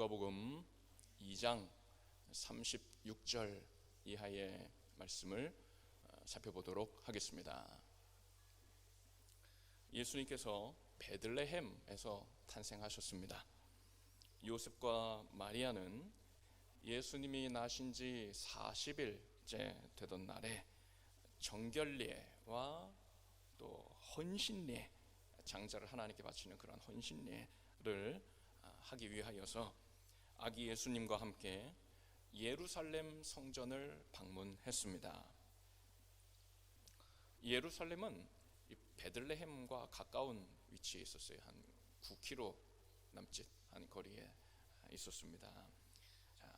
누가복음 2장 36절 이하의 말씀을 살펴보도록 하겠습니다. 예수님께서 베들레헴에서 탄생하셨습니다. 요셉과 마리아는 예수님이 나신 지 40일째 되던 날에 정결례와 또 헌신례, 장자를 하나님께 바치는 그런 헌신례를 하기 위하여서 아기 예수님과 함께 예루살렘 성전을 방문했습니다. 예루살렘은 베들레헴과 가까운 위치에 있었어요. 한 9km 남짓 한 거리에 있었습니다.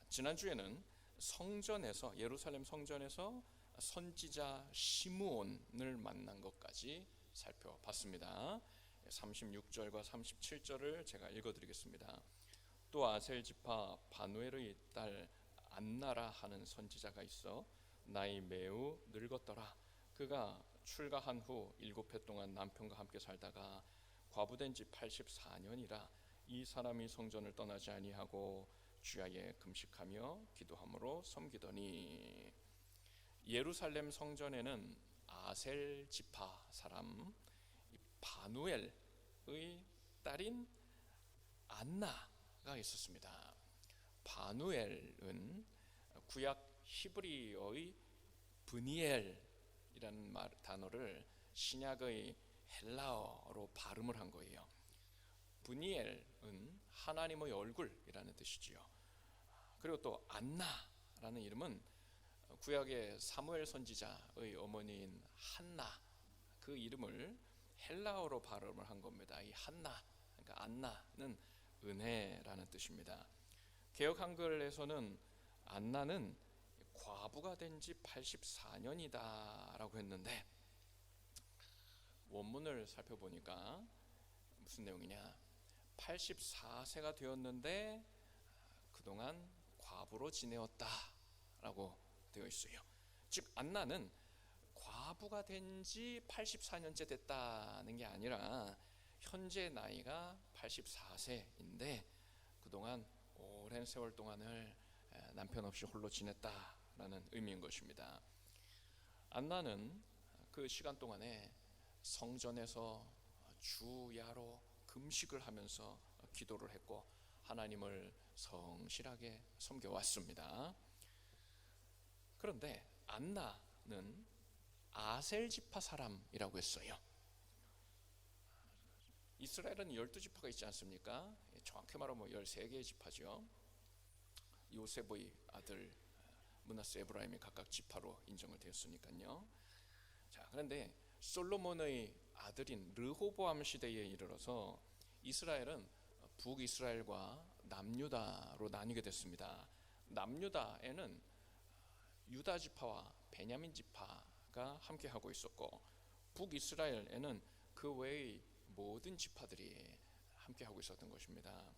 지난주에는 성전에서, 예루살렘 성전에서 선지자 시므온을 만난 것까지 살펴봤습니다. 36절과 37절을 제가 읽어드리겠습니다. 또 아셀 지파 바누엘의 딸 안나라 하는 선지자가 있어 나이 매우 늙었더라. 그가 출가한 후 7해 동안 남편과 함께 살다가 과부된 지 84년이라 이 사람이 성전을 떠나지 아니하고 주야에 금식하며 기도함으로 섬기더니. 예루살렘 성전에는 아셀 지파 사람 바누엘의 딸인 안나가 있었습니다. 바누엘은 구약 히브리어의 브니엘이라는 단어를 신약의 헬라어로 발음을 한 거예요. 브니엘은 하나님의 얼굴이라는 뜻이지요. 그리고 또 안나라는 이름은 구약의 사무엘 선지자의 어머니인 한나, 그 이름을 헬라어로 발음을 한 겁니다. 이 한나, 그러니까 안나는 은혜라는 뜻입니다. 개역 한글에서는 안나는 과부가 된 지 84년이다 라고 했는데, 원문을 살펴보니까 무슨 내용이냐, 84세가 되었는데 그동안 과부로 지내었다 라고 되어 있어요. 즉 안나는 과부가 된 지 84년째 됐다는 게 아니라 현재 나이가 84세인데 그동안 오랜 세월 동안을 남편 없이 홀로 지냈다라는 의미인 것입니다. 안나는 그 시간 동안에 성전에서 주야로 금식을 하면서 기도를 했고 하나님을 성실하게 섬겨왔습니다. 그런데 안나는 아셀 지파 사람이라고 했어요. 이스라엘은 12지파가 있지 않습니까? 정확히 말하면 13개의 지파죠. 요셉의 아들 므낫세, 에브라임이 각각 지파로 인정을 되었으니까요. 자, 그런데 솔로몬의 아들인 르호보암 시대에 이르러서 이스라엘은 북이스라엘과 남유다로 나뉘게 됐습니다. 남유다에는 유다 지파와 베냐민 지파가 함께 하고 있었고, 북이스라엘에는 그 외의 모든 지파들이 함께 하고 있었던 것입니다.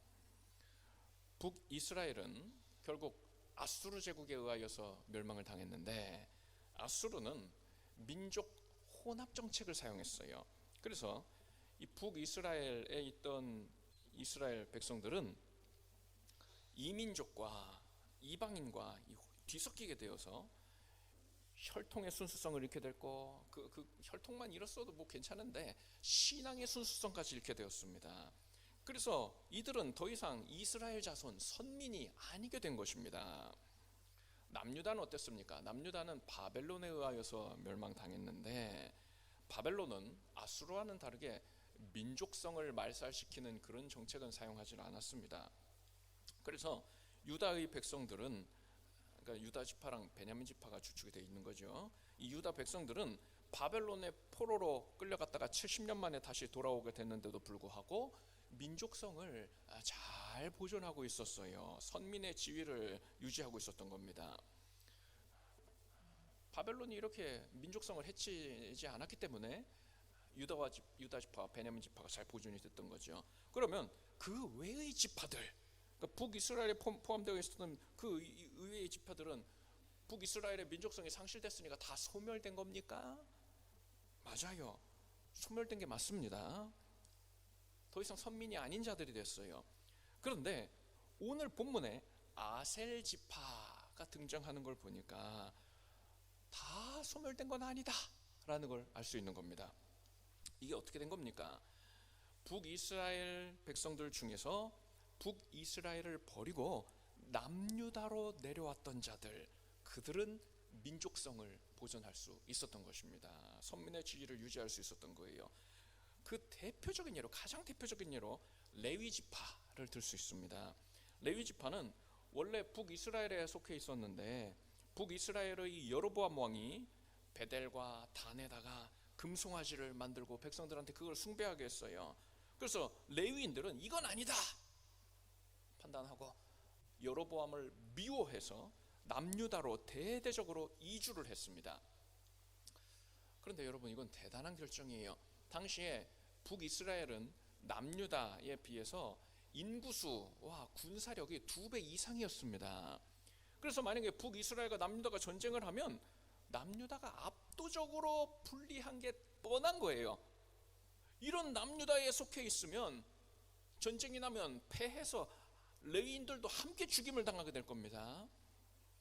북이스라엘은 결국 아수르 제국에 의하여서 멸망을 당했는데, 아수르는 민족 혼합 정책을 사용했어요. 그래서 이 북이스라엘에 있던 이스라엘 백성들은 이민족과 이방인과 뒤섞이게 되어서 혈통의 순수성을 잃게 됐고, 그 혈통만 잃었어도 뭐 괜찮은데 신앙의 순수성까지 잃게 되었습니다. 그래서 이들은 더 이상 이스라엘 자손 선민이 아니게 된 것입니다. 남유다는 어땠습니까? 남유다는 바벨론에 의하여서 멸망당했는데, 바벨론은 아수르와는 다르게 민족성을 말살시키는 그런 정책은 사용하지 않았습니다. 그래서 유다의 백성들은, 그러니까 유다 지파랑 베냐민 지파가 주축이 되어 있는 거죠. 이 유다 백성들은 바벨론의 포로로 끌려갔다가 70년 만에 다시 돌아오게 됐는데도 불구하고 민족성을 잘 보존하고 있었어요. 선민의 지위를 유지하고 있었던 겁니다. 바벨론이 이렇게 민족성을 해치지 않았기 때문에 유다 지파, 베냐민 지파가 잘 보존이 됐던 거죠. 그러면 그 외의 지파들, 그러니까 북이스라엘에 포함되어 있었던 그 의외의 지파들은 북이스라엘의 민족성이 상실됐으니까 다 소멸된 겁니까? 맞아요. 소멸된 게 맞습니다. 더 이상 선민이 아닌 자들이 됐어요. 그런데 오늘 본문에 아셀 지파가 등장하는 걸 보니까 다 소멸된 건 아니다 라는 걸 알 수 있는 겁니다. 이게 어떻게 된 겁니까? 북이스라엘 백성들 중에서 북이스라엘을 버리고 남유다로 내려왔던 자들, 그들은 민족성을 보존할 수 있었던 것입니다. 선민의 지위를 유지할 수 있었던 거예요. 그 대표적인 예로, 가장 대표적인 예로 레위 지파를 들 수 있습니다. 레위 지파는 원래 북이스라엘에 속해 있었는데 북이스라엘의 여로보암 왕이 베델과 단에다가 금송아지를 만들고 백성들한테 그걸 숭배하게 했어요. 그래서 레위인들은 이건 아니다 판단하고 여로보암을 미워해서 남유다로 대대적으로 이주를 했습니다. 그런데 여러분, 이건 대단한 결정이에요. 당시에 북이스라엘은 남유다에 비해서 인구수와 군사력이 2배 이상이었습니다. 그래서 만약에 북이스라엘과 남유다가 전쟁을 하면 남유다가 압도적으로 불리한 게 뻔한 거예요. 이런 남유다에 속해 있으면 전쟁이 나면 패해서 레위인들도 함께 죽임을 당하게 될 겁니다.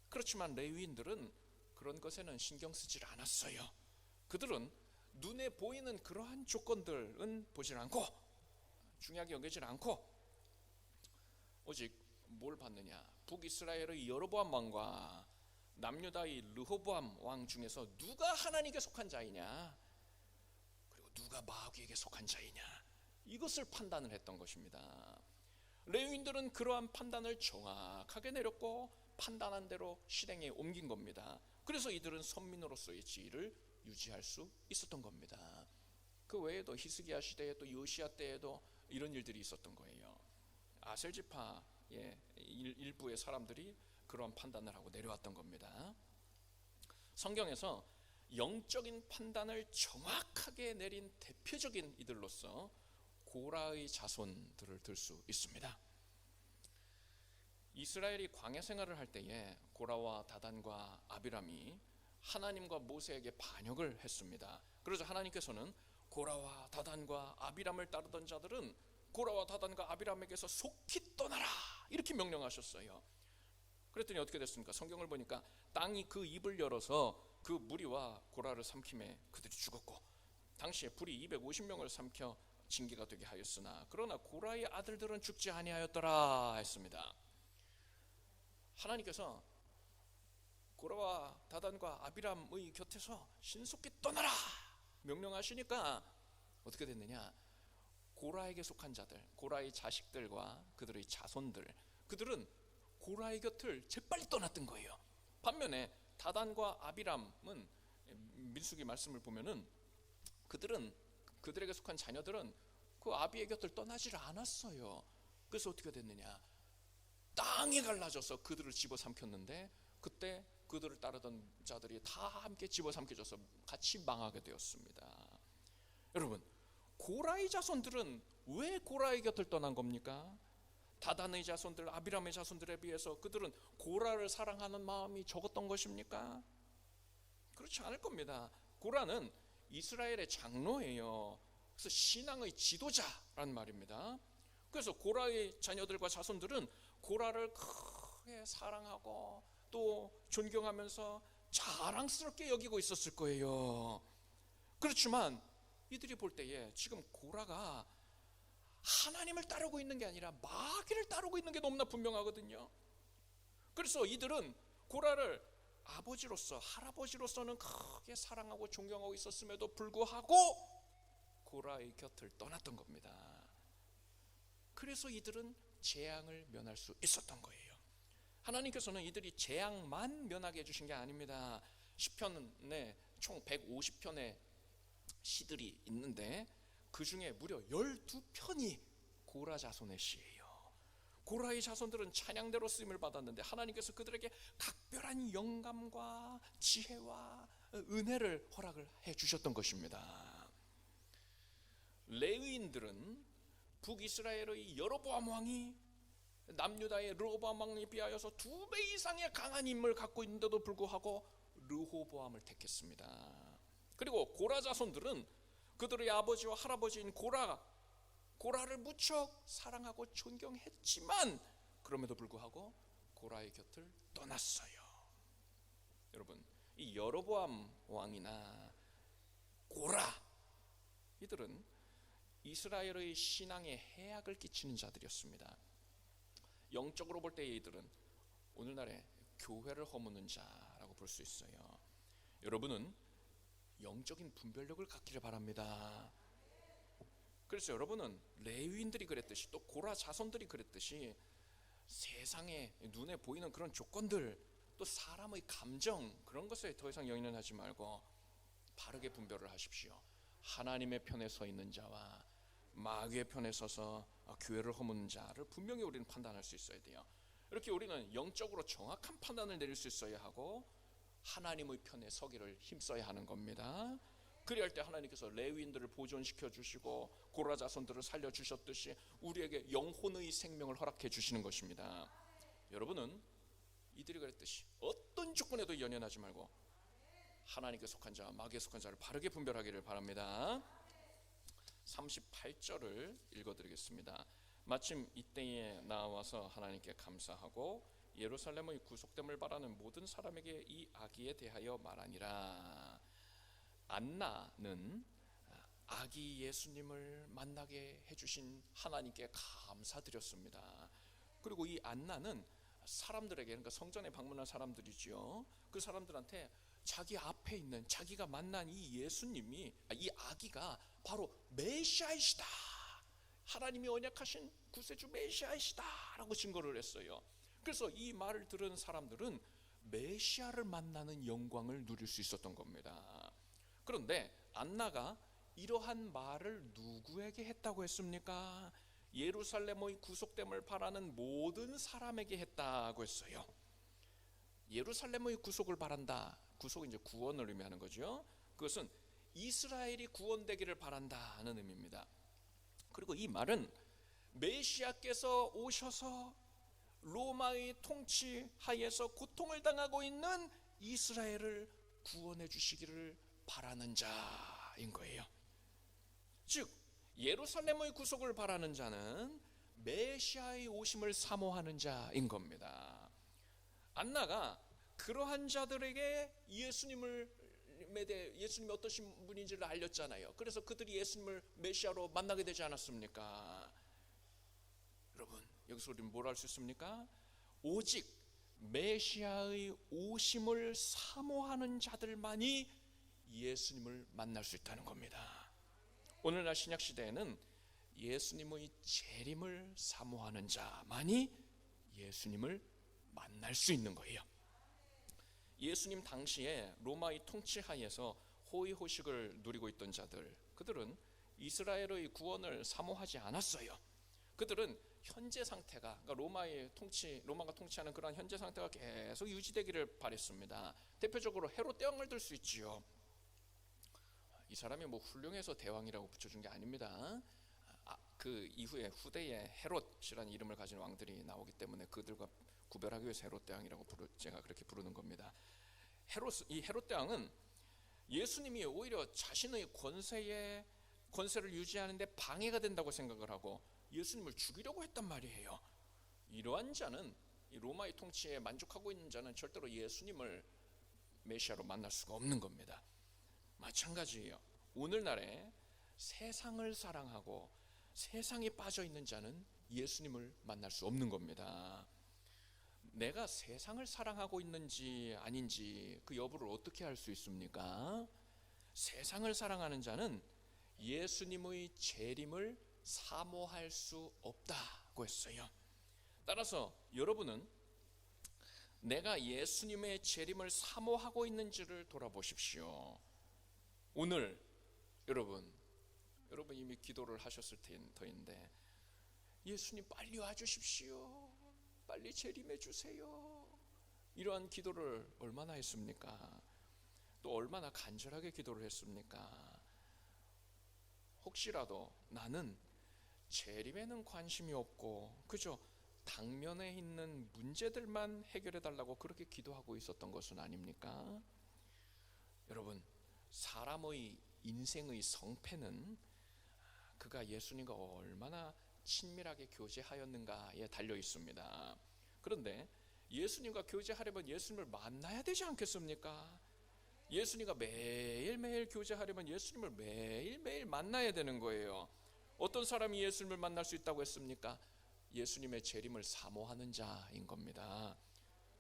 그렇지만 레위인들은 그런 것에는 신경 쓰질 않았어요. 그들은 눈에 보이는 그러한 조건들은 보질 않고 중요하게 여기질 않고 오직 뭘 봤느냐, 북이스라엘의 여로보암 왕과 남유다의 르호보암 왕 중에서 누가 하나님께 속한 자이냐, 그리고 누가 마귀에게 속한 자이냐, 이것을 판단을 했던 것입니다. 레위인들은 그러한 판단을 정확하게 내렸고 판단한 대로 실행에 옮긴 겁니다. 그래서 이들은 선민으로서의 지위를 유지할 수 있었던 겁니다. 그 외에도 히스기야 시대에 또 요시야 때에도 이런 일들이 있었던 거예요. 아셀 지파의 일부의 사람들이 그런 판단을 하고 내려왔던 겁니다. 성경에서 영적인 판단을 정확하게 내린 대표적인 이들로서 고라의 자손들을 들 수 있습니다. 이스라엘이 광야 생활을 할 때에 고라와 다단과 아비람이 하나님과 모세에게 반역을 했습니다. 그래서 하나님께서는 고라와 다단과 아비람을 따르던 자들은 고라와 다단과 아비람에게서 속히 떠나라 이렇게 명령하셨어요. 그랬더니 어떻게 됐습니까? 성경을 보니까 땅이 그 입을 열어서 그 무리와 고라를 삼킴에 그들이 죽었고, 당시에 불이 250명을 삼켜 징계가 되게 하였으나 그러나 고라의 아들들은 죽지 아니하였더라 했습니다. 하나님께서 고라와 다단과 아비람의 곁에서 신속히 떠나라 명령하시니까 어떻게 됐느냐, 고라에게 속한 자들, 고라의 자식들과 그들의 자손들, 그들은 고라의 곁을 재빨리 떠났던 거예요. 반면에 다단과 아비람은 민수기 말씀을 보면은 그들에게 속한 자녀들은 그 아비의 곁을 떠나질 않았어요. 그래서 어떻게 됐느냐, 땅이 갈라져서 그들을 집어삼켰는데 그때 그들을 따르던 자들이 다 함께 집어삼켜져서 같이 망하게 되었습니다. 여러분, 고라의 자손들은 왜 고라의 곁을 떠난 겁니까? 다단의 자손들, 아비람의 자손들에 비해서 그들은 고라를 사랑하는 마음이 적었던 것입니까? 그렇지 않을 겁니다. 고라는 이스라엘의 장로예요. 그래서 신앙의 지도자라는 말입니다. 그래서 고라의 자녀들과 자손들은 고라를 크게 사랑하고 또 존경하면서 자랑스럽게 여기고 있었을 거예요. 그렇지만 이들이 볼 때에 지금 고라가 하나님을 따르고 있는 게 아니라 마귀를 따르고 있는 게 너무나 분명하거든요. 그래서 이들은 고라를 아버지로서, 할아버지로서는 크게 사랑하고 존경하고 있었음에도 불구하고 고라의 곁을 떠났던 겁니다. 그래서 이들은 재앙을 면할 수 있었던 거예요. 하나님께서는 이들이 재앙만 면하게 해주신 게 아닙니다. 시편에 총 150편의 시들이 있는데 그 중에 무려 12편이 고라 자손의 시예요. 고라의 자손들은 찬양대로 쓰임을 받았는데 하나님께서 그들에게 각별한 영감과 지혜와 은혜를 허락을 해 주셨던 것입니다. 레위인들은 북이스라엘의 여로보암 왕이 남유다의 르호보암 왕에 비하여서 2배 이상의 강한 힘을 갖고 있는데도 불구하고 르호보암을 택했습니다. 그리고 고라 자손들은 그들의 아버지와 할아버지인 고라를 무척 사랑하고 존경했지만 그럼에도 불구하고 고라의 곁을 떠났어요. 여러분, 이 여로보암 왕이나 고라, 이들은 이스라엘의 신앙에 해악을 끼치는 자들이었습니다. 영적으로 볼 때 이들은 오늘날의 교회를 허무는 자라고 볼 수 있어요. 여러분은 영적인 분별력을 갖기를 바랍니다. 그래서 여러분은 레위인들이 그랬듯이, 또 고라 자손들이 그랬듯이, 세상에 눈에 보이는 그런 조건들, 또 사람의 감정, 그런 것에 더 이상 연연하지 하지 말고 바르게 분별을 하십시오. 하나님의 편에 서 있는 자와 마귀의 편에 서서 교회를 허무는 자를 분명히 우리는 판단할 수 있어야 돼요. 이렇게 우리는 영적으로 정확한 판단을 내릴 수 있어야 하고 하나님의 편에 서기를 힘써야 하는 겁니다. 그리할 때 하나님께서 레위인들을 보존시켜 주시고 고라 자손들을 살려주셨듯이 우리에게 영혼의 생명을 허락해 주시는 것입니다. 여러분은 이들이 그랬듯이 어떤 조건에도 연연하지 말고 하나님께 속한 자와 마귀에 속한 자를 바르게 분별하기를 바랍니다. 38절을 읽어드리겠습니다. 마침 이때에 나와서 하나님께 감사하고 예루살렘의 구속됨을 바라는 모든 사람에게 이 아기에 대하여 말하니라. 안나는 아기 예수님을 만나게 해주신 하나님께 감사드렸습니다. 그리고 이 안나는 사람들에게, 그러니까 성전에 방문한 사람들이죠, 그 사람들한테 자기 앞에 있는, 자기가 만난 이 예수님이, 이 아기가 바로 메시아이시다, 하나님이 언약하신 구세주 메시아이시다 라고 증거를 했어요. 그래서 이 말을 들은 사람들은 메시아를 만나는 영광을 누릴 수 있었던 겁니다. 그런데 안나가 이러한 말을 누구에게 했다고 했습니까? 예루살렘의 구속됨을 바라는 모든 사람에게 했다고 했어요. 예루살렘의 구속을 바란다, 구속은 이제 구원을 의미하는 거죠. 그것은 이스라엘이 구원되기를 바란다는 의미입니다. 그리고 이 말은 메시아께서 오셔서 로마의 통치 하에서 고통을 당하고 있는 이스라엘을 구원해 주시기를 바라는 자인 거예요. 즉 예루살렘의 구속을 바라는 자는 메시아의 오심을 사모하는 자인 겁니다. 안나가 그러한 자들에게 예수님이 어떠신 분인지를 알렸잖아요. 그래서 그들이 예수님을 메시아로 만나게 되지 않았습니까? 여러분, 여기서 우리는 뭘 알 수 있습니까? 오직 메시아의 오심을 사모하는 자들만이 예수님을 만날 수 있다는 겁니다. 오늘날 신약시대에는 예수님의 재림을 사모하는 자만이 예수님을 만날 수 있는 거예요. 예수님 당시에 로마의 통치하에서 호의호식을 누리고 있던 자들, 그들은 이스라엘의 구원을 사모하지 않았어요. 그들은 현재 상태가, 그러니까 로마가 통치하는 그러한 현재 상태가 계속 유지되기를 바랬습니다. 대표적으로 헤롯 대왕을 들 수 있지요. 이 사람이 뭐 훌륭해서 대왕이라고 붙여준 게 아닙니다. 그 이후에 후대에 헤롯이라는 이름을 가진 왕들이 나오기 때문에 그들과 구별하기 위해서 헤롯 대왕이라고 제가 그렇게 부르는 겁니다. 이 헤롯 대왕은 예수님이 오히려 자신의 권세를 유지하는데 방해가 된다고 생각을 하고 예수님을 죽이려고 했단 말이에요. 이러한 자는, 이 로마의 통치에 만족하고 있는 자는 절대로 예수님을 메시아로 만날 수가 없는 겁니다. 마찬가지예요. 오늘날에 세상을 사랑하고 세상에 빠져 있는 자는 예수님을 만날 수 없는 겁니다. 내가 세상을 사랑하고 있는지 아닌지 그 여부를 어떻게 알 수 있습니까? 세상을 사랑하는 자는 예수님의 재림을 사모할 수 없다고 했어요. 따라서 여러분은 내가 예수님의 재림을 사모하고 있는지를 돌아보십시오. 오늘 여러분 이미 기도를 하셨을 터인데, 예수님 빨리 와주십시오, 빨리 재림해 주세요, 이러한 기도를 얼마나 했습니까? 또 얼마나 간절하게 기도를 했습니까? 혹시라도 나는 재림에는 관심이 없고 그저 당면에 있는 문제들만 해결해 달라고 그렇게 기도하고 있었던 것은 아닙니까? 여러분, 사람의 인생의 성패는 그가 예수님과 얼마나 친밀하게 교제하였는가에 달려 있습니다. 그런데 예수님과 교제하려면 예수님을 만나야 되지 않겠습니까? 예수님과 매일매일 교제하려면 예수님을 매일매일 만나야 되는 거예요. 어떤 사람이 예수님을 만날 수 있다고 했습니까? 예수님의 재림을 사모하는 자인 겁니다.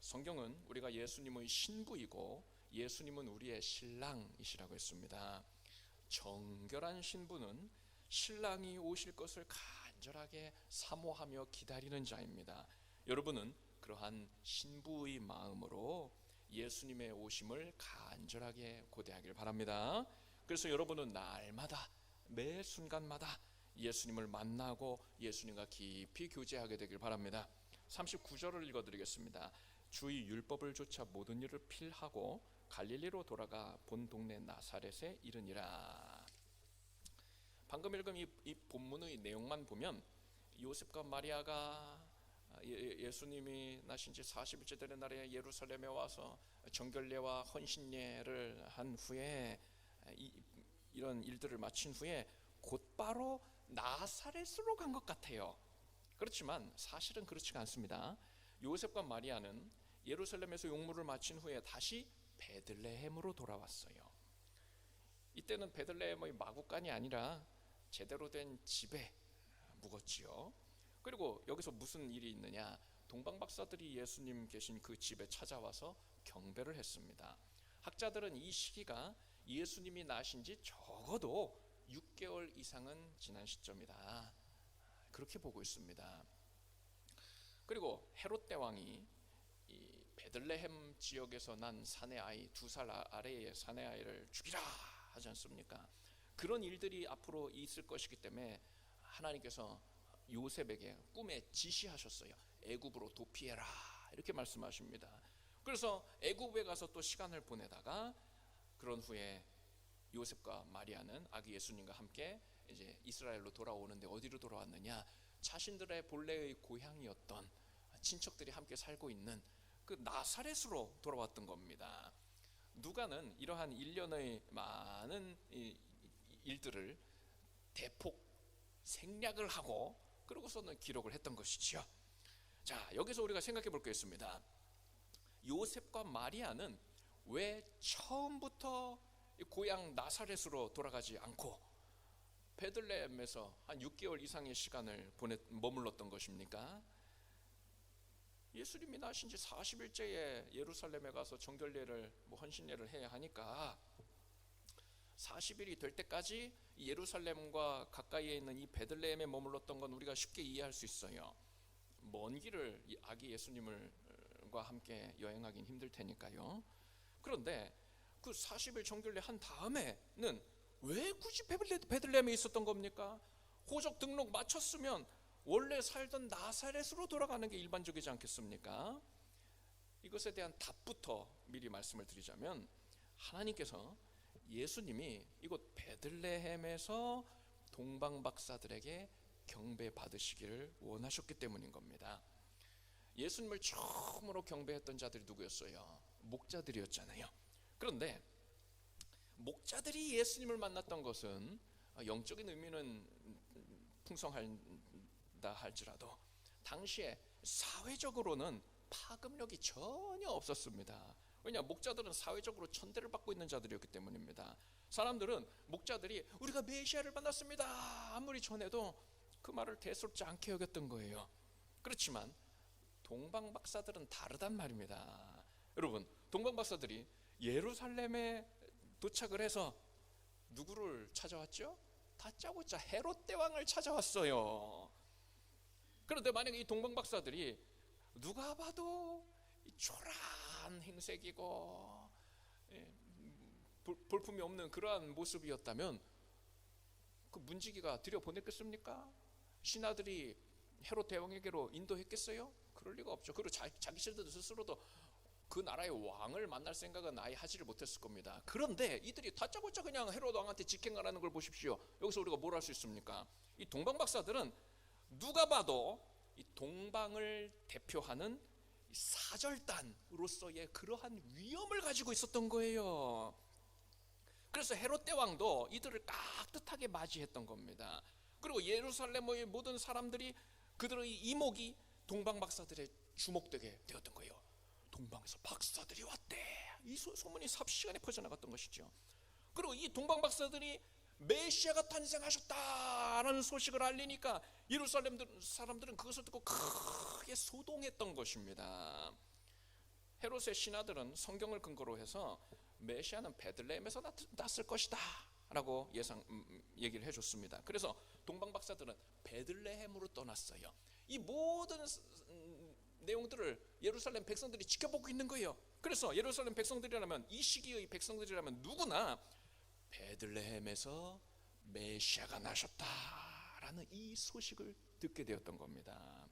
성경은 우리가 예수님의 신부이고 예수님은 우리의 신랑이시라고 했습니다. 정결한 신부는 신랑이 오실 것을 간절하게 사모하며 기다리는 자입니다. 여러분은 그러한 신부의 마음으로 예수님의 오심을 간절하게 고대하길 바랍니다. 그래서 여러분은 날마다 매 순간마다 예수님을 만나고 예수님과 깊이 교제하게 되길 바랍니다. 39절을 읽어드리겠습니다. 주의 율법을 조차 모든 일을 필하고 갈릴리로 돌아가 본 동네 나사렛에 이르니라. 방금 읽은 이 본문의 내용만 보면 요셉과 마리아가 예수님이 나신 지 40일째 되는 날에 예루살렘에 와서 정결례와 헌신례를 한 후에 이런 일들을 마친 후에 곧바로 나사렛으로 간 것 같아요. 그렇지만 사실은 그렇지가 않습니다. 요셉과 마리아는 예루살렘에서 용모를 마친 후에 다시 베들레헴으로 돌아왔어요. 이때는 베들레헴의 마구간이 아니라 제대로 된 집에 묵었지요. 그리고 여기서 무슨 일이 있느냐? 동방박사들이 예수님 계신 그 집에 찾아와서 경배를 했습니다. 학자들은 이 시기가 예수님이 나신 지 적어도 6개월 이상은 지난 시점이다, 그렇게 보고 있습니다. 그리고 헤롯 대왕이 이 베들레헴 지역에서 난 사내 아이, 2살 아래의 사내 아이를 죽이라 하지 않습니까? 그런 일들이 앞으로 있을 것이기 때문에 하나님께서 요셉에게 꿈에 지시하셨어요. 애굽으로 도피해라, 이렇게 말씀하십니다. 그래서 애굽에 가서 또 시간을 보내다가 그런 후에 요셉과 마리아는 아기 예수님과 함께 이제 이스라엘로 돌아오는데 어디로 돌아왔느냐? 자신들의 본래의 고향이었던 친척들이 함께 살고 있는 그 나사렛으로 돌아왔던 겁니다. 누가는 이러한 일련의 많은 일들을 대폭 생략을 하고 그러고서는 기록을 했던 것이지요. 자, 여기서 우리가 생각해 볼 게 있습니다. 요셉과 마리아는 왜 처음부터 고향 나사렛으로 돌아가지 않고 베들레헴에서 한 6개월 이상의 시간을 머물렀던 것입니까? 예수님이 나신 지 40일째에 예루살렘에 가서 정결례를 헌신례를 해야 하니까 40일이 될 때까지 예루살렘과 가까이에 있는 이 베들레헴에 머물렀던 건 우리가 쉽게 이해할 수 있어요. 먼 길을 아기 예수님과 함께 여행하긴 힘들 테니까요. 그런데 그 40일 정결례 한 다음에는 왜 굳이 베들레헴에 있었던 겁니까? 호적 등록 마쳤으면 원래 살던 나사렛으로 돌아가는 게 일반적이지 않겠습니까? 이것에 대한 답부터 미리 말씀을 드리자면, 하나님께서 예수님이 이곳 베들레헴에서 동방박사들에게 경배 받으시기를 원하셨기 때문인 겁니다. 예수님을 처음으로 경배했던 자들이 누구였어요? 목자들이었잖아요. 그런데 목자들이 예수님을 만났던 것은 영적인 의미는 풍성하다 할지라도 당시에 사회적으로는 파급력이 전혀 없었습니다. 왜냐? 목자들은 사회적으로 천대를 받고 있는 자들이었기 때문입니다. 사람들은 목자들이 우리가 메시아를 만났습니다 아무리 전해도 그 말을 대수롭지 않게 여겼던 거예요. 그렇지만 동방박사들은 다르단 말입니다. 여러분, 동방박사들이 예루살렘에 도착을 해서 누구를 찾아왔죠? 다짜고짜 헤롯 대왕을 찾아왔어요. 그런데 만약에 이 동방박사들이 누가 봐도 초라한 흰색이고 볼품이 없는 그러한 모습이었다면 그 문지기가 들여보냈겠습니까? 신하들이 헤롯 대왕에게로 인도했겠어요? 그럴 리가 없죠. 그리고 자기 스스로도 그 나라의 왕을 만날 생각은 아예 하지를 못했을 겁니다. 그런데 이들이 다짜고짜 그냥 헤롯 왕한테 직행하라는 걸 보십시오. 여기서 우리가 뭘 할 수 있습니까? 이 동방박사들은 누가 봐도 이 동방을 대표하는 사절단으로서의 그러한 위엄을 가지고 있었던 거예요. 그래서 헤롯 대왕도 이들을 깍듯하게 맞이했던 겁니다. 그리고 예루살렘의 모든 사람들이 그들의 이목이 동방 박사들의 주목되게 되었던 거예요. 동방에서 박사들이 왔대. 이 소문이 삽시간에 퍼져나갔던 것이죠. 그리고 이 동방 박사들이 메시아가 탄생하셨다라는 소식을 알리니까 예루살렘 사람들은 그것을 듣고 크게 소동했던 것입니다. 헤롯의 신하들은 성경을 근거로 해서 메시아는 베들레헴에서 났을 것이다 라고 얘기를 해줬습니다. 그래서 동방 박사들은 베들레헴으로 떠났어요. 이 모든 내용들을 예루살렘 백성들이 지켜보고 있는 거예요. 그래서 예루살렘 백성들이라면, 이 시기의 백성들이라면 누구나 베들레헴에서 메시아가 나셨다라는 이 소식을 듣게 되었던 겁니다.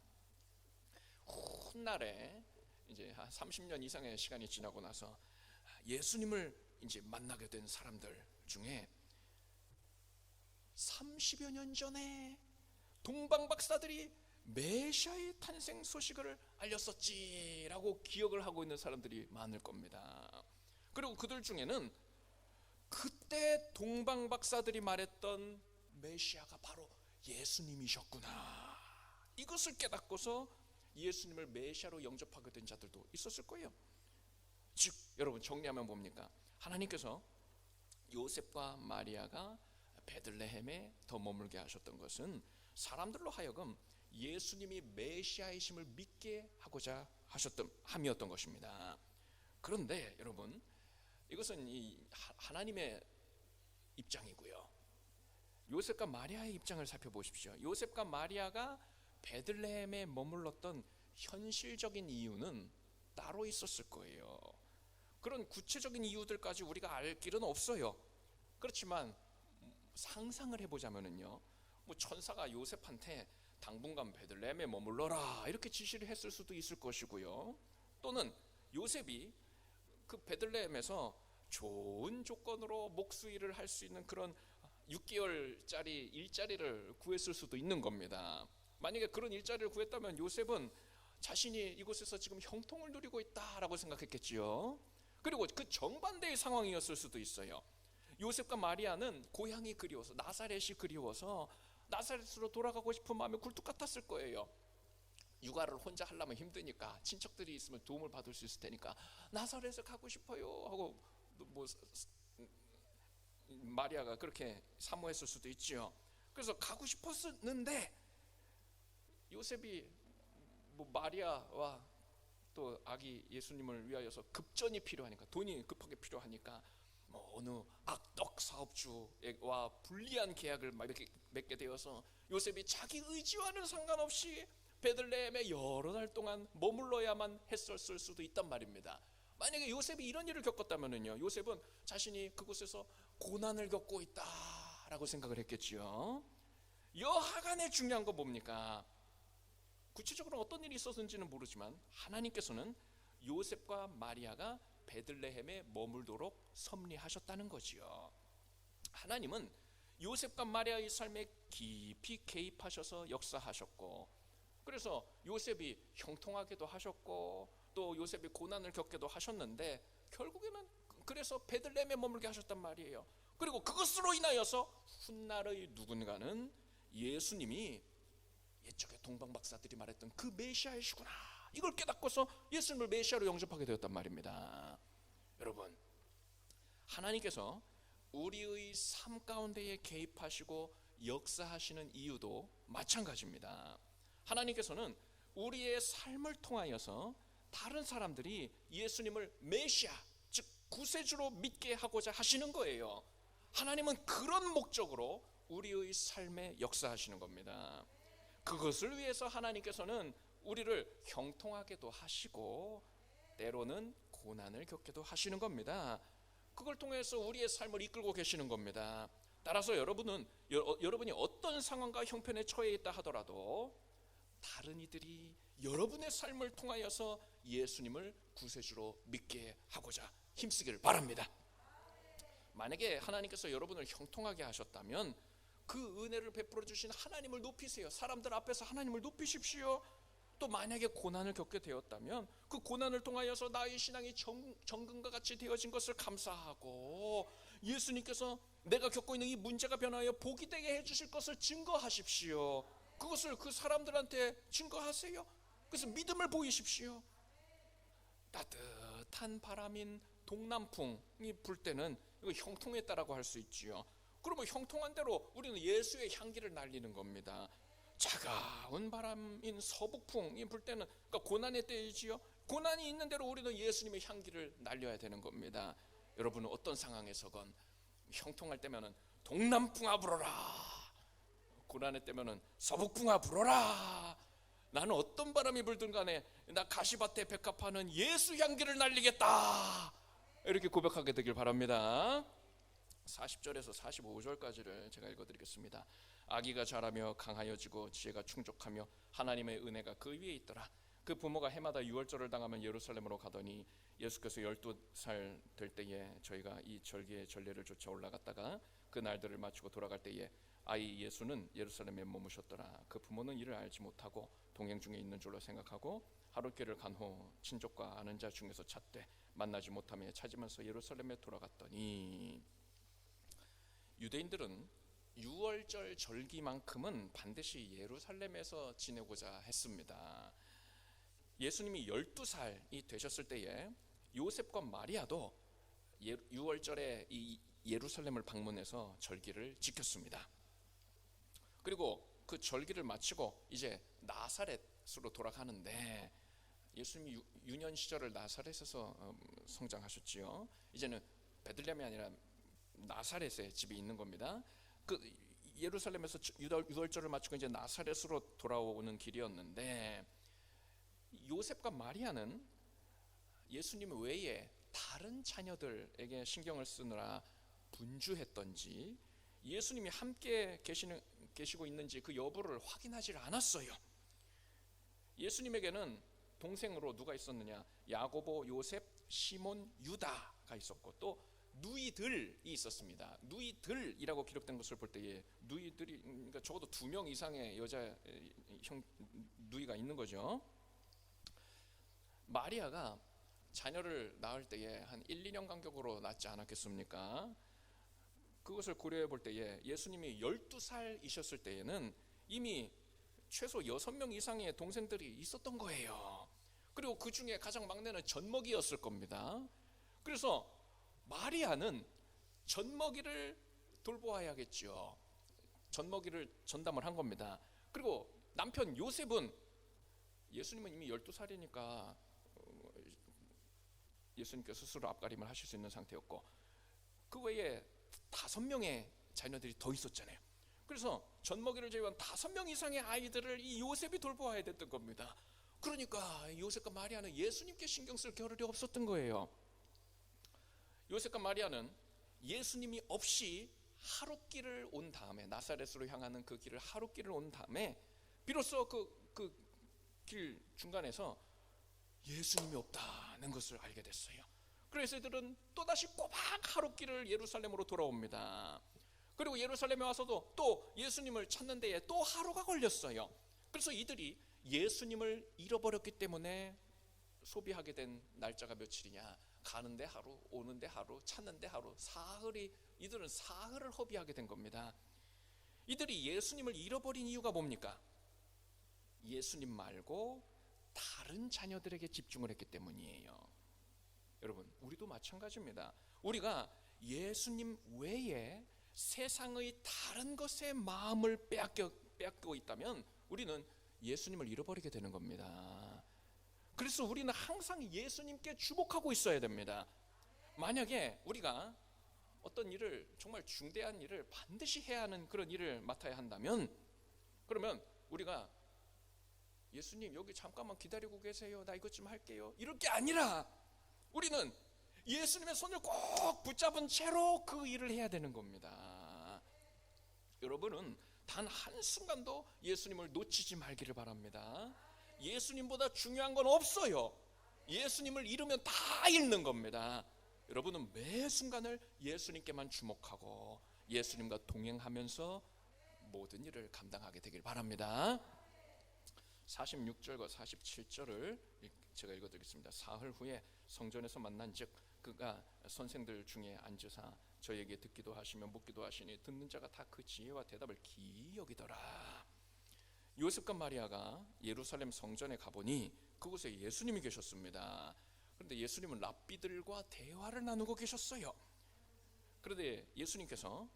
훗날에 이제 한 30년 이상의 시간이 지나고 나서 예수님을 이제 만나게 된 사람들 중에 30여 년 전에 동방 박사들이 메시아의 탄생 소식을 알렸었지라고 기억을 하고 있는 사람들이 많을 겁니다. 그리고 그들 중에는 그때 동방 박사들이 말했던 메시아가 바로 예수님이셨구나, 이것을 깨닫고서 예수님을 메시아로 영접하게 된 자들도 있었을 거예요. 즉 여러분, 정리하면 뭡니까? 하나님께서 요셉과 마리아가 베들레헴에 더 머물게 하셨던 것은 사람들로 하여금 예수님이 메시아이심을 믿게 하고자 함이었던 것입니다. 그런데 여러분, 이것은 이 하나님의 입장이고요, 요셉과 마리아의 입장을 살펴보십시오. 요셉과 마리아가 베들레헴에 머물렀던 현실적인 이유는 따로 있었을 거예요. 그런 구체적인 이유들까지 우리가 알 길은 없어요. 그렇지만 상상을 해보자면요, 뭐 천사가 요셉한테 당분간 베들레헴에 머물러라 이렇게 지시를 했을 수도 있을 것이고요, 또는 요셉이 그 베들레헴에서 좋은 조건으로 목수일을 할 수 있는 그런 6개월짜리 일자리를 구했을 수도 있는 겁니다. 만약에 그런 일자리를 구했다면 요셉은 자신이 이곳에서 지금 형통을 누리고 있다라고 생각했겠지요. 그리고 그 정반대의 상황이었을 수도 있어요. 요셉과 마리아는 고향이 그리워서, 나사렛이 그리워서 나사렛으로 돌아가고 싶은 마음이 굴뚝 같았을 거예요. 육아를 혼자 하려면 힘드니까 친척들이 있으면 도움을 받을 수 있을 테니까 나사렛에 가고 싶어요 하고 뭐 마리아가 그렇게 사모했을 수도 있지요. 그래서 가고 싶었는데 요셉이 뭐 마리아와 또 아기 예수님을 위하여서 급전이 필요하니까, 돈이 급하게 필요하니까 뭐 어느 악덕 사업주와 불리한 계약을 맺게 되어서 요셉이 자기 의지와는 상관없이 베들레헴에 여러 달 동안 머물러야만 했었을 수도 있단 말입니다. 만약에 요셉이 이런 일을 겪었다면요, 요셉은 자신이 그곳에서 고난을 겪고 있다라고 생각을 했겠지요. 여하간에 중요한 건 뭡니까? 구체적으로 어떤 일이 있었는지는 모르지만 하나님께서는 요셉과 마리아가 베들레헴에 머물도록 섭리하셨다는 거지요. 하나님은 요셉과 마리아의 삶에 깊이 개입하셔서 역사하셨고, 그래서 요셉이 형통하게도 하셨고 또 요셉이 고난을 겪게도 하셨는데 결국에는 그래서 베들레헴에 머물게 하셨단 말이에요. 그리고 그것으로 인하여서 훗날의 누군가는 예수님이 옛적에 동방 박사들이 말했던 그 메시아이시구나, 이걸 깨닫고서 예수님을 메시아로 영접하게 되었단 말입니다. 여러분, 하나님께서 우리의 삶 가운데에 개입하시고 역사하시는 이유도 마찬가지입니다. 하나님께서는 우리의 삶을 통하여서 다른 사람들이 예수님을 메시아, 즉 구세주로 믿게 하고자 하시는 거예요. 하나님은 그런 목적으로 우리의 삶에 역사하시는 겁니다. 그것을 위해서 하나님께서는 우리를 형통하게도 하시고 때로는 고난을 겪게도 하시는 겁니다. 그걸 통해서 우리의 삶을 이끌고 계시는 겁니다. 따라서 여러분이 어떤 상황과 형편에 처해 있다 하더라도 다른 이들이 여러분의 삶을 통하여서 예수님을 구세주로 믿게 하고자 힘쓰기를 바랍니다. 만약에 하나님께서 여러분을 형통하게 하셨다면 그 은혜를 베풀어 주신 하나님을 높이세요. 사람들 앞에서 하나님을 높이십시오. 또 만약에 고난을 겪게 되었다면 그 고난을 통하여서 나의 신앙이 정금과 같이 되어진 것을 감사하고, 예수님께서 내가 겪고 있는 이 문제가 변하여 복이 되게 해주실 것을 증거하십시오. 그것을 그 사람들한테 증거하세요. 그래서 믿음을 보이십시오. 따뜻한 바람인 동남풍이 불 때는 이거 형통했다라고 할 수 있지요. 그러면 형통한 대로 우리는 예수의 향기를 날리는 겁니다. 차가운 바람인 서북풍이 불 때는, 그러니까 고난의 때이지요. 고난이 있는 대로 우리는 예수님의 향기를 날려야 되는 겁니다. 여러분은 어떤 상황에서건 형통할 때면은 동남풍아 불어라, 고난의 때면은 서북풍아 불어라, 나는 어떤 바람이 불든 간에 나 가시밭에 백합화는 예수 향기를 날리겠다, 이렇게 고백하게 되길 바랍니다. 40절에서 45절까지를 제가 읽어드리겠습니다. 아기가 자라며 강하여지고 지혜가 충족하며 하나님의 은혜가 그 위에 있더라. 그 부모가 해마다 유월절을 당하면 예루살렘으로 가더니 예수께서 12살 될 때에 저희가 이 절기의 전례를 쫓아 올라갔다가 그 날들을 마치고 돌아갈 때에 아이 예수는 예루살렘에 머무셨더라. 그 부모는 이를 알지 못하고 동행 중에 있는 줄로 생각하고 하룻길을 간 후 친족과 아는 자 중에서 찾되 만나지 못하며 찾으면서 예루살렘에 돌아갔더니, 유대인들은 유월절 절기만큼은 반드시 예루살렘에서 지내고자 했습니다. 예수님이 12살이 되셨을 때에 요셉과 마리아도 유월절에 이 예루살렘을 방문해서 절기를 지켰습니다. 그리고 그 절기를 마치고 이제 나사렛으로 돌아가는데, 예수님이 유년 시절을 나사렛에서 성장하셨지요. 이제는 베들레헴이 아니라 나사렛에 집이 있는 겁니다. 그 예루살렘에서 유월절을 마치고 이제 나사렛으로 돌아오는 길이었는데, 요셉과 마리아는 예수님 외에 다른 자녀들에게 신경을 쓰느라 분주했던지 예수님이 함께 계시고 있는지 그 여부를 확인하지 않았어요. 예수님에게는 동생으로 누가 있었느냐? 야고보, 요셉, 시몬, 유다가 있었고 또 누이들이 있었습니다. 누이들이라고 기록된 것을 볼 때에 누이들이, 그러니까 적어도 2명 이상의 여자 형 누이가 있는 거죠. 마리아가 자녀를 낳을 때에 한 1, 2년 간격으로 낳지 않았겠습니까? 그것을 고려해 볼 때에 예수님이 12살이셨을 때에는 이미 최소 6명 이상의 동생들이 있었던 거예요. 그리고 그 중에 가장 막내는 젖먹이였을 겁니다. 그래서 마리아는 젖먹이를 돌보아야겠죠. 젖먹이를 전담을 한 겁니다. 그리고 남편 요셉은, 예수님은 이미 12살이니까 예수님께 스스로 앞가림을 하실 수 있는 상태였고, 그 외에 5명의 자녀들이 더 있었잖아요. 그래서 젖먹이를 제외한 5명 이상의 아이들을 이 요셉이 돌보아야 됐던 겁니다. 그러니까 요셉과 마리아는 예수님께 신경 쓸 겨를이 없었던 거예요. 요셉과 마리아는 예수님이 없이 하룻길을 온 다음에, 나사렛으로 향하는 그 길을 하룻길을 온 다음에 비로소 그 길 중간에서 예수님이 없다는 것을 알게 됐어요. 그래서 이들은 또다시 꼬박 하룻길을 예루살렘으로 돌아옵니다. 그리고 예루살렘에 와서도 또 예수님을 찾는 데에 또 하루가 걸렸어요. 그래서 이들이 예수님을 잃어버렸기 때문에 소비하게 된 날짜가 며칠이냐? 가는데 하루, 오는데 하루, 찾는데 하루, 이들은 사흘을 허비하게 된 겁니다. 이들이 예수님을 잃어버린 이유가 뭡니까? 예수님 말고 다른 자녀들에게 집중을 했기 때문이에요. 여러분, 우리도 마찬가지입니다. 우리가 예수님 외에 세상의 다른 것에 마음을 빼앗고 있다면 우리는 예수님을 잃어버리게 되는 겁니다. 그래서 우리는 항상 예수님께 주목하고 있어야 됩니다. 만약에 우리가 어떤 일을, 정말 중대한 일을 반드시 해야 하는 그런 일을 맡아야 한다면, 그러면 우리가 예수님 여기 잠깐만 기다리고 계세요, 나 이것 좀 할게요, 이럴 게 아니라 우리는 예수님의 손을 꼭 붙잡은 채로 그 일을 해야 되는 겁니다. 여러분은 단 한순간도 예수님을 놓치지 말기를 바랍니다. 예수님보다 중요한 건 없어요. 예수님을 잃으면 다 잃는 겁니다. 여러분은 매 순간을 예수님께만 주목하고 예수님과 동행하면서 모든 일을 감당하게 되길 바랍니다. 46절과 47절을 제가 읽어드리겠습니다. 사흘 후에 성전에서 만난즉 그가 선생들 중에 앉으사 저에게 듣기도 하시며 묻기도 하시니 듣는 자가 다 그 지혜와 대답을 기이 여기더라. 요셉과 마리아가 예루살렘 성전에 가보니 그곳에 예수님이 계셨습니다. 그런데 예수님은 랍비들과 대화를 나누고 계셨어요. 그런데 예수님께서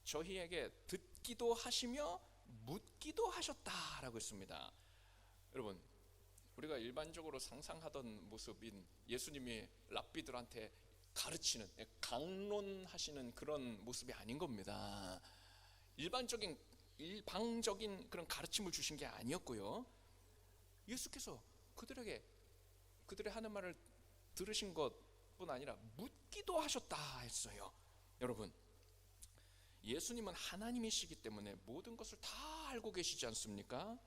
저희에게 듣기도 하시며 묻기도 하셨다라고 했습니다. 여러분, 우리가 일반적으로 상상하던 모습인 예수님이 랍비들한테 가르치는, 강론하시는 그런 모습이 아닌 겁니다. 일방적인 그런 가르침을 주신 게 아니었고요. 예수께서 그들의 하는 말을 들으신 것뿐 아니라 묻기도 하셨다 했어요. 여러분, 예수님은 하나님이시기 때문에 모든 것을 다 알고 계시지 않습니까?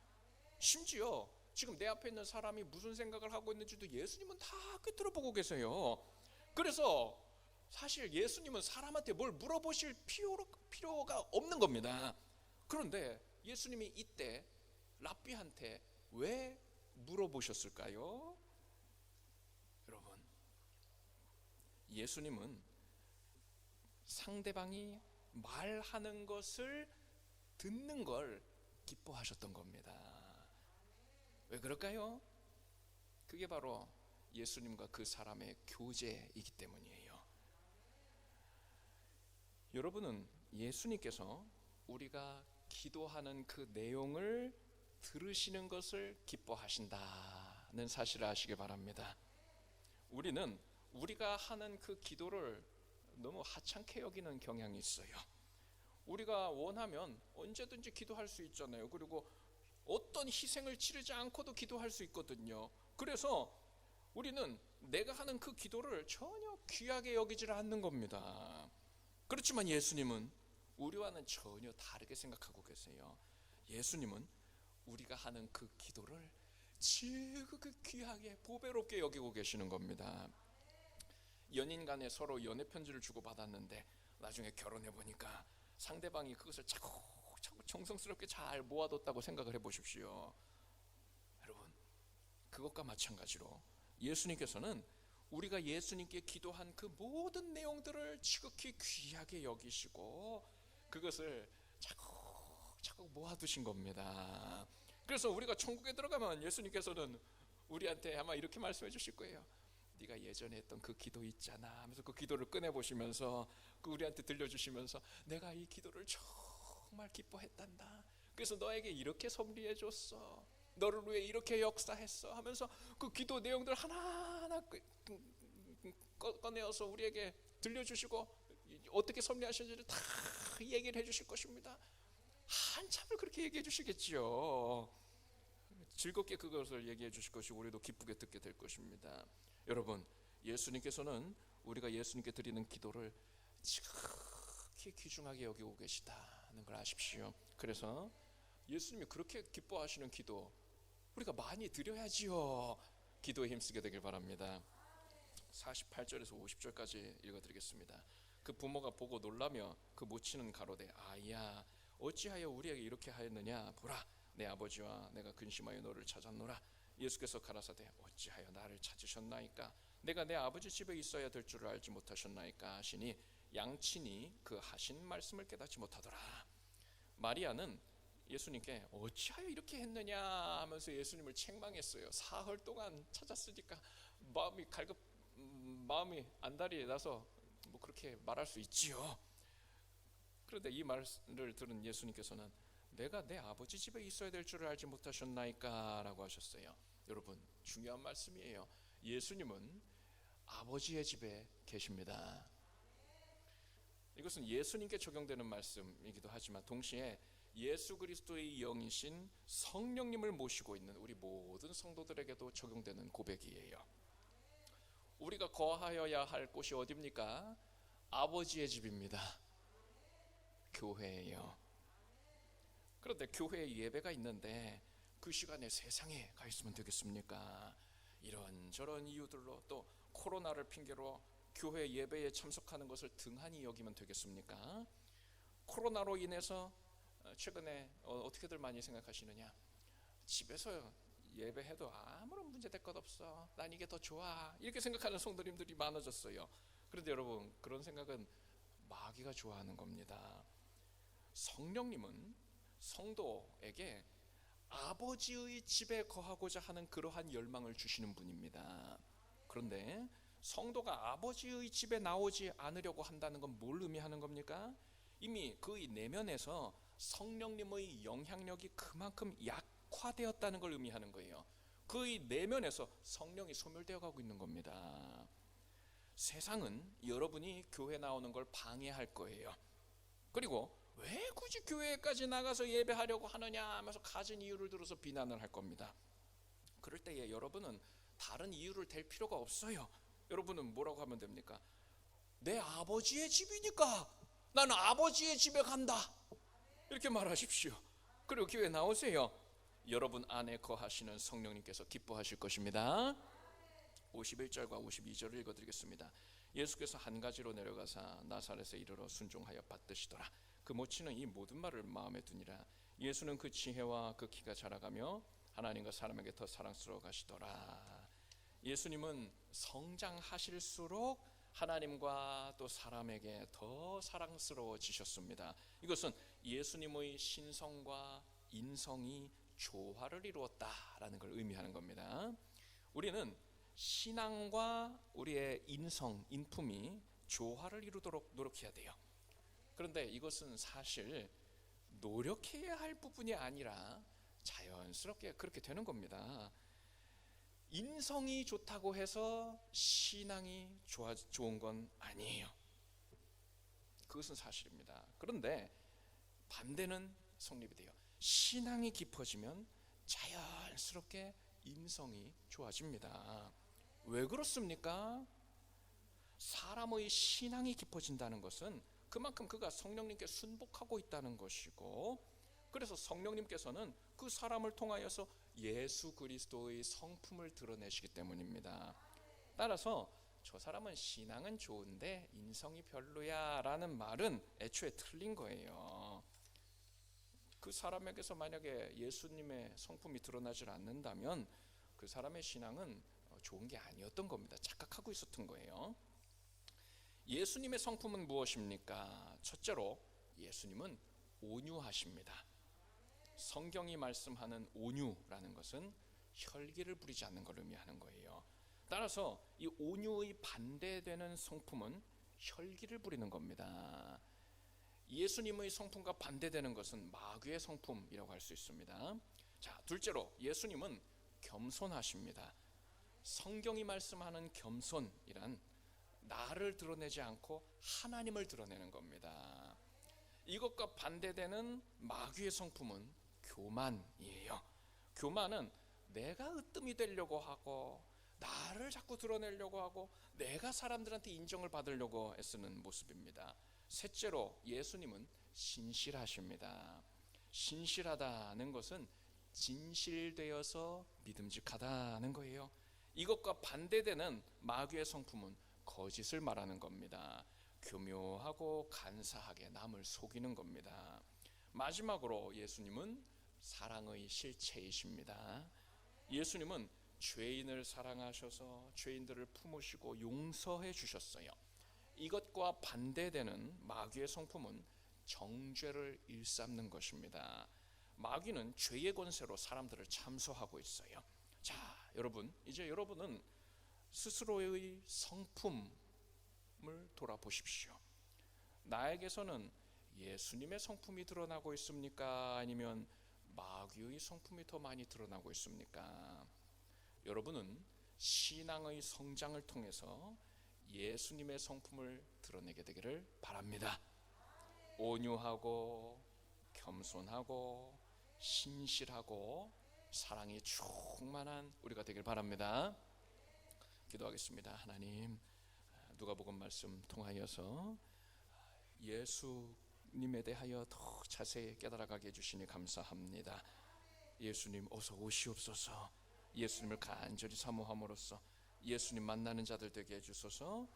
심지어 지금 내 앞에 있는 사람이 무슨 생각을 하고 있는지도 예수님은 다 꿰뚫어 보고 계세요. 그래서 사실 예수님은 사람한테 뭘 물어보실 필요가 없는 겁니다. 그런데 예수님이 이때 랍비한테 왜 물어보셨을까요? 여러분, 예수님은 상대방이 말하는 것을 듣는 걸 기뻐하셨던 겁니다. 왜 그럴까요? 그게 바로 예수님과 그 사람의 교제이기 때문이에요. 여러분은 예수님께서 우리가 기도하는 그 내용을 들으시는 것을 기뻐하신다는 사실을 아시기 바랍니다. 우리는 우리가 하는 그 기도를 너무 하찮게 여기는 경향이 있어요. 우리가 원하면 언제든지 기도할 수 있잖아요. 그리고 어떤 희생을 치르지 않고도 기도할 수 있거든요. 그래서 우리는 내가 하는 그 기도를 전혀 귀하게 여기지를 않는 겁니다. 그렇지만 예수님은 우리와는 전혀 다르게 생각하고 계세요. 예수님은 우리가 하는 그 기도를 지극히 귀하게 보배롭게 여기고 계시는 겁니다. 연인 간에 서로 연애 편지를 주고받았는데 나중에 결혼해 보니까 상대방이 그것을 자꾸 정성스럽게 잘 모아뒀다고 생각을 해보십시오. 여러분, 그것과 마찬가지로 예수님께서는 우리가 예수님께 기도한 그 모든 내용들을 지극히 귀하게 여기시고 그것을 자꾸 모아두신 겁니다. 그래서 우리가 천국에 들어가면 예수님께서는 우리한테 아마 이렇게 말씀해 주실 거예요. 네가 예전에 했던 그 기도 있잖아 하면서 그 기도를 꺼내보시면서 우리한테 들려주시면서 내가 이 기도를 정말 기뻐했단다. 그래서 너에게 이렇게 섭리해 줬어. 너를 위해 이렇게 역사했어 하면서 그 기도 내용들 하나하나 꺼내어서 우리에게 들려주시고 어떻게 섭리하셨는지를 다 얘기를 해주실 것입니다. 한참을 그렇게 얘기해 주시겠지요. 즐겁게 그것을 얘기해 주실 것이고 우리도 기쁘게 듣게 될 것입니다. 여러분, 예수님께서는 우리가 예수님께 드리는 기도를 지극히 귀중하게 여기고 계시다는 걸 아십시오. 그래서 예수님이 그렇게 기뻐하시는 기도 우리가 많이 드려야지요. 기도에 힘쓰게 되길 바랍니다. 48절에서 50절까지 읽어드리겠습니다. 그 부모가 보고 놀라며 그 모치는 가로되 아이야 어찌하여 우리에게 이렇게 하였느냐. 보라 내 아버지와 내가 근심하여 너를 찾았노라. 예수께서 가라사대 어찌하여 나를 찾으셨나이까. 내가 내 아버지 집에 있어야 될 줄을 알지 못하셨나이까 하시니 양친이 그 하신 말씀을 깨닫지 못하더라. 마리아는 예수님께 어찌하여 이렇게 했느냐 하면서 예수님을 책망했어요. 사흘 동안 찾았으니까 마음이 안달이 나서 뭐 그렇게 말할 수 있지요. 그런데 이 말을 들은 예수님께서는 내가 내 아버지 집에 있어야 될 줄을 알지 못하셨나이까 라고 하셨어요. 여러분, 중요한 말씀이에요. 예수님은 아버지의 집에 계십니다. 이것은 예수님께 적용되는 말씀이기도 하지만 동시에 예수 그리스도의 영이신 성령님을 모시고 있는 우리 모든 성도들에게도 적용되는 고백이에요. 우리가 거하여야 할 곳이 어디입니까? 아버지의 집입니다. 교회예요. 그런데 교회에 예배가 있는데 그 시간에 세상에 가 있으면 되겠습니까? 이런저런 이유들로 또 코로나를 핑계로 교회 예배에 참석하는 것을 등한히 여기면 되겠습니까? 코로나로 인해서 최근에 어떻게들 많이 생각하시느냐? 집에서 예배해도 아무런 문제될 것 없어, 난 이게 더 좋아, 이렇게 생각하는 성도님들이 많아졌어요. 그런데 여러분, 그런 생각은 마귀가 좋아하는 겁니다. 성령님은 성도에게 아버지의 집에 거하고자 하는 그러한 열망을 주시는 분입니다. 그런데 성도가 아버지의 집에 나오지 않으려고 한다는 건 뭘 의미하는 겁니까? 이미 그의 내면에서 성령님의 영향력이 그만큼 약화되었다는 걸 의미하는 거예요. 그의 내면에서 성령이 소멸되어 가고 있는 겁니다. 세상은 여러분이 교회 나오는 걸 방해할 거예요. 그리고 왜 굳이 교회까지 나가서 예배하려고 하느냐 하면서 가진 이유를 들어서 비난을 할 겁니다. 그럴 때에 여러분은 다른 이유를 댈 필요가 없어요. 여러분은 뭐라고 하면 됩니까? 내 아버지의 집이니까 나는 아버지의 집에 간다, 이렇게 말하십시오. 그리고 교회 나오세요. 여러분 안에 거하시는 성령님께서 기뻐하실 것입니다. 51절과 52절을 읽어드리겠습니다. 예수께서 한 가지로 내려가사 나사렛에 이르러 순종하여 받드시더라. 그 모친은 이 모든 말을 마음에 두니라. 예수는 그 지혜와 그 키가 자라가며 하나님과 사람에게 더 사랑스러워 가시더라. 예수님은 성장하실수록 하나님과 또 사람에게 더 사랑스러워지셨습니다. 이것은 예수님의 신성과 인성이 조화를 이루었다라는 걸 의미하는 겁니다. 우리는 신앙과 우리의 인성, 인품이 조화를 이루도록 노력해야 돼요. 그런데 이것은 사실 노력해야 할 부분이 아니라 자연스럽게 그렇게 되는 겁니다. 인성이 좋다고 해서 신앙이 좋은 건 아니에요. 그것은 사실입니다. 그런데 반대는 성립이 돼요. 신앙이 깊어지면 자연스럽게 인성이 좋아집니다. 왜 그렇습니까? 사람의 신앙이 깊어진다는 것은 그만큼 그가 성령님께 순복하고 있다는 것이고, 그래서 성령님께서는 그 사람을 통하여서 예수 그리스도의 성품을 드러내시기 때문입니다. 따라서 저 사람은 신앙은 좋은데 인성이 별로야 라는 말은 애초에 틀린 거예요. 그 사람에게서 만약에 예수님의 성품이 드러나질 않는다면 그 사람의 신앙은 좋은 게 아니었던 겁니다. 착각하고 있었던 거예요. 예수님의 성품은 무엇입니까? 첫째로 예수님은 온유하십니다. 성경이 말씀하는 온유라는 것은 혈기를 부리지 않는 걸 의미하는 거예요. 따라서 이 온유의 반대되는 성품은 혈기를 부리는 겁니다. 예수님의 성품과 반대되는 것은 마귀의 성품이라고 할 수 있습니다. 자, 둘째로 예수님은 겸손하십니다. 성경이 말씀하는 겸손이란 나를 드러내지 않고 하나님을 드러내는 겁니다. 이것과 반대되는 마귀의 성품은 교만이에요. 교만은 내가 으뜸이 되려고 하고 나를 자꾸 드러내려고 하고 내가 사람들한테 인정을 받으려고 애쓰는 모습입니다. 셋째로 예수님은 신실하십니다. 신실하다는 것은 진실되어서 믿음직하다는 거예요. 이것과 반대되는 마귀의 성품은 거짓을 말하는 겁니다. 교묘하고 간사하게 남을 속이는 겁니다. 마지막으로 예수님은 사랑의 실체이십니다. 예수님은 죄인을 사랑하셔서 죄인들을 품으시고 용서해 주셨어요. 이것과 반대되는 마귀의 성품은 정죄를 일삼는 것입니다. 마귀는 죄의 권세로 사람들을 참소하고 있어요. 자, 여러분, 이제 여러분은 스스로의 성품을 돌아보십시오. 나에게서는 예수님의 성품이 드러나고 있습니까? 아니면 마귀의 성품이 더 많이 드러나고 있습니까? 여러분은 신앙의 성장을 통해서 예수님의 성품을 드러내게 되기를 바랍니다. 온유하고 겸손하고 신실하고 사랑이 충만한 우리가 되길 바랍니다. 기도하겠습니다. 하나님, 누가복음 말씀 통하여서 예수님에 대하여 더 자세히 깨달아가게 해주시니 감사합니다. 예수님 어서 오시옵소서. 예수님을 간절히 사모함으로써 예수님 만나는 자들 되게 해주소서.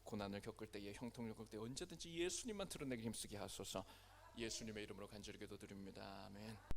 고난을 겪을 때에, 형통을 겪을 때 언제든지 예수님만 드러내게 힘쓰게 하소서. 예수님의 이름으로 간절히 기도드립니다. 아멘.